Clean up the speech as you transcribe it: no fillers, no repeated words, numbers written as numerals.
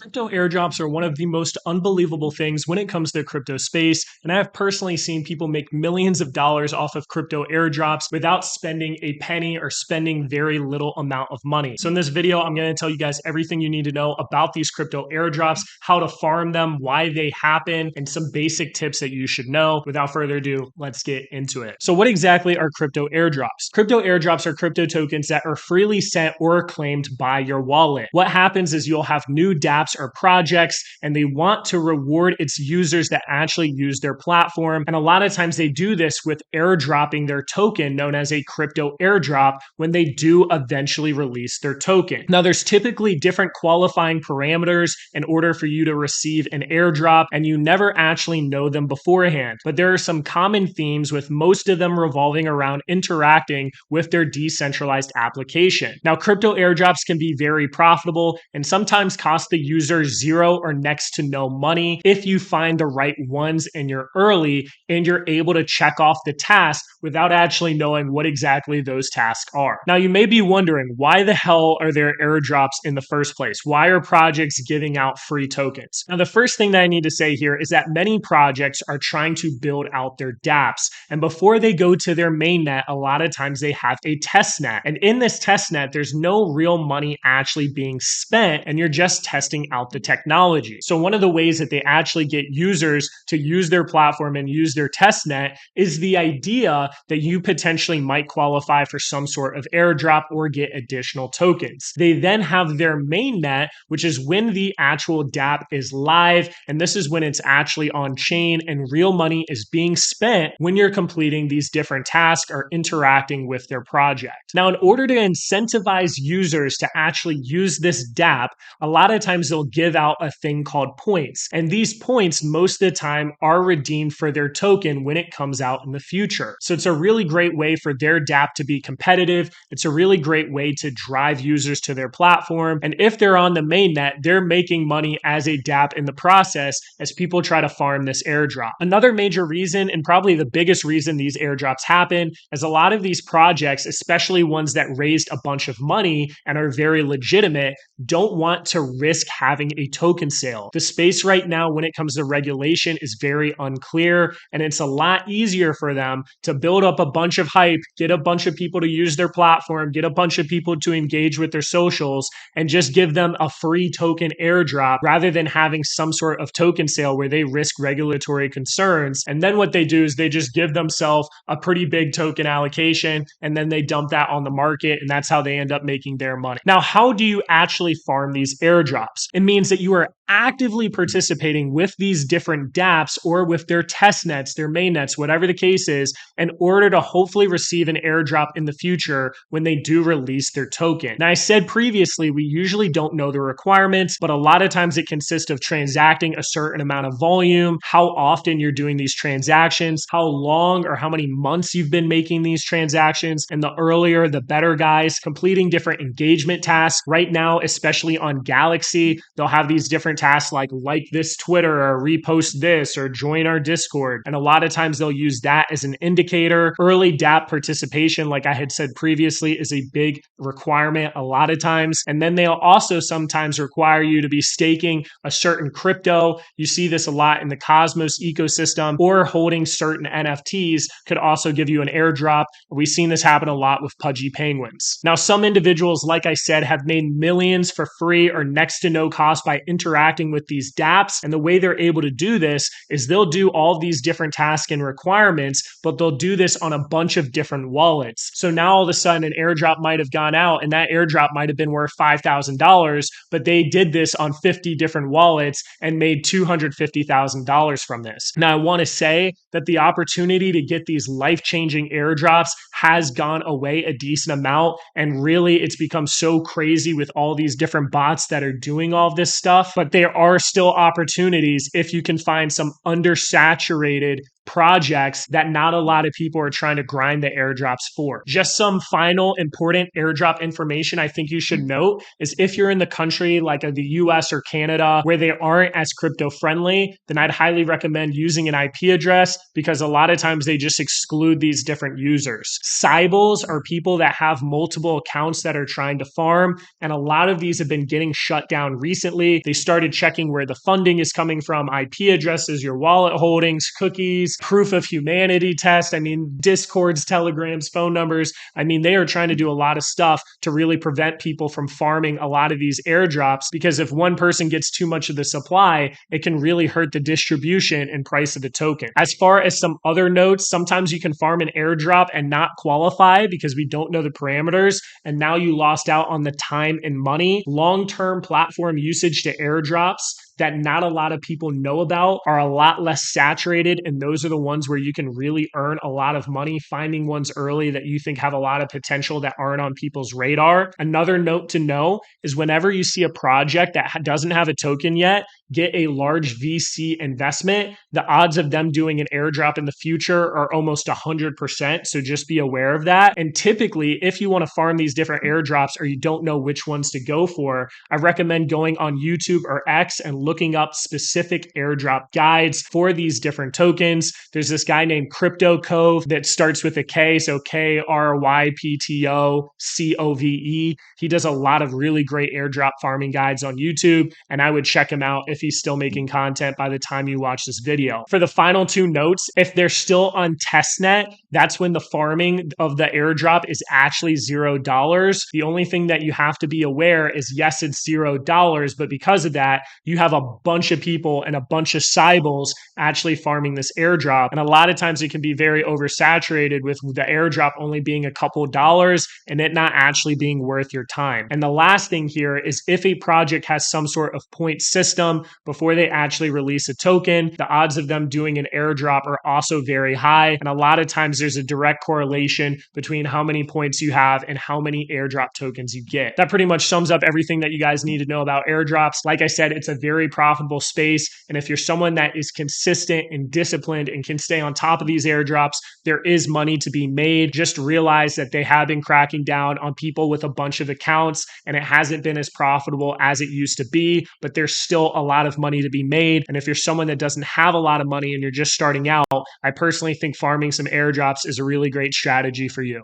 Crypto airdrops are one of the most unbelievable things when it comes to the crypto space, and I have personally seen people make millions of dollars off of crypto airdrops without spending a penny or spending very little amount of money. So in this video, I'm going to tell you guys everything you need to know about these crypto airdrops, how to farm them, why they happen, and some basic tips that you should know. Without further ado, let's get into it. So what exactly are crypto airdrops? Crypto airdrops are crypto tokens that are freely sent or claimed by your wallet. What happens is you'll have new dApps or projects, and they want to reward its users that actually use their platform. And a lot of times they do this with airdropping their token known as a crypto airdrop when they do eventually release their token. Now, there's typically different qualifying parameters in order for you to receive an airdrop, and you never actually know them beforehand. But there are some common themes, with most of them revolving around interacting with their decentralized application. Now, crypto airdrops can be very profitable and sometimes cost the user zero or next to no money if you find the right ones and you're early and you're able to check off the task without actually knowing what exactly those tasks are. Now, you may be wondering, why the hell are there airdrops in the first place? Why are projects giving out free tokens? Now, the first thing that I need to say here is that many projects are trying to build out their dApps. And before they go to their mainnet, a lot of times they have a test net. And in this test net, there's no real money actually being spent, and you're just testing out the technology. So one of the ways that they actually get users to use their platform and use their test net is the idea that you potentially might qualify for some sort of airdrop or get additional tokens. They then have their main net, which is when the actual dApp is live, and this is when it's actually on chain and real money is being spent when you're completing these different tasks or interacting with their project. Now, in order to incentivize users to actually use this dApp, a lot of times they'll give out a thing called points. And these points, most of the time, are redeemed for their token when it comes out in the future. So it's a really great way for their dApp to be competitive. It's a really great way to drive users to their platform. And if they're on the mainnet, they're making money as a dApp in the process as people try to farm this airdrop. Another major reason, and probably the biggest reason these airdrops happen, is a lot of these projects, especially ones that raised a bunch of money and are very legitimate, don't want to risk having a token sale. The space right now when it comes to regulation is very unclear, and it's a lot easier for them to build up a bunch of hype, get a bunch of people to use their platform, get a bunch of people to engage with their socials, and just give them a free token airdrop rather than having some sort of token sale where they risk regulatory concerns. And then what they do is they just give themselves a pretty big token allocation, and then they dump that on the market, and that's how they end up making their money. Now, how do you actually farm these airdrops? It means that you are actively participating with these different dApps or with their test nets, their main nets, whatever the case is, in order to hopefully receive an airdrop in the future when they do release their token. Now, I said previously, we usually don't know the requirements, but a lot of times it consists of transacting a certain amount of volume, how often you're doing these transactions, how long or how many months you've been making these transactions, and the earlier, the better, guys. Completing different engagement tasks. Right now, especially on Galaxy, they'll have these different tasks like this Twitter or repost this or join our Discord. And a lot of times they'll use that as an indicator. Early dApp participation, like I had said previously, is a big requirement a lot of times. And then they'll also sometimes require you to be staking a certain crypto. You see this a lot in the Cosmos ecosystem, or holding certain NFTs could also give you an airdrop. We've seen this happen a lot with Pudgy Penguins. Now, some individuals, like I said, have made millions for free or next to no cost by interacting with these dApps. And the way they're able to do this is they'll do all these different tasks and requirements, but they'll do this on a bunch of different wallets. So now all of a sudden an airdrop might have gone out, and that airdrop might have been worth $5,000, but they did this on 50 different wallets and made $250,000 from this. Now, I want to say that the opportunity to get these life-changing airdrops has gone away a decent amount, and really it's become so crazy with all these different bots that are doing all this stuff. But there are still opportunities if you can find some undersaturated projects that not a lot of people are trying to grind the airdrops for. Just some final important airdrop information I think you should note is if you're in the country like the US or Canada where they aren't as crypto friendly, then I'd highly recommend using an IP address because a lot of times they just exclude these different users. Cybils are people that have multiple accounts that are trying to farm, and a lot of these have been getting shut down recently. They started checking where the funding is coming from, IP addresses, your wallet holdings, cookies, proof of humanity test. I mean, Discords, Telegrams, phone numbers. I mean, they are trying to do a lot of stuff to really prevent people from farming a lot of these airdrops, because if one person gets too much of the supply, it can really hurt the distribution and price of the token. As far as some other notes, sometimes you can farm an airdrop and not qualify because we don't know the parameters, and now you lost out on the time and money. Long-term platform usage to airdrops that not a lot of people know about are a lot less saturated, and those are the ones where you can really earn a lot of money finding ones early that you think have a lot of potential that aren't on people's radar. Another note to know is whenever you see a project that doesn't have a token yet get a large VC investment, the odds of them doing an airdrop in the future are almost 100%, so just be aware of that. And typically, if you want to farm these different airdrops or you don't know which ones to go for, I recommend going on YouTube or X and looking up specific airdrop guides for these different tokens. There's this guy named Crypto Cove that starts with a K, so KRYPTOCOVE. He does a lot of really great airdrop farming guides on YouTube, and I would check him out if he's still making content by the time you watch this video. For the final two notes, if they're still on testnet, that's when the farming of the airdrop is actually $0. The only thing that you have to be aware is, yes, it's $0, but because of that, you have a bunch of people and a bunch of cybils actually farming this airdrop. And a lot of times it can be very oversaturated with the airdrop only being a couple dollars and it not actually being worth your time. And the last thing here is if a project has some sort of point system before they actually release a token, the odds of them doing an airdrop are also very high. And a lot of times there's a direct correlation between how many points you have and how many airdrop tokens you get. That pretty much sums up everything that you guys need to know about airdrops. Like I said, it's a very profitable space. And if you're someone that is consistent and disciplined and can stay on top of these airdrops, there is money to be made. Just realize that they have been cracking down on people with a bunch of accounts, and it hasn't been as profitable as it used to be, but there's still a lot of money to be made. And if you're someone that doesn't have a lot of money and you're just starting out, I personally think farming some airdrops is a really great strategy for you.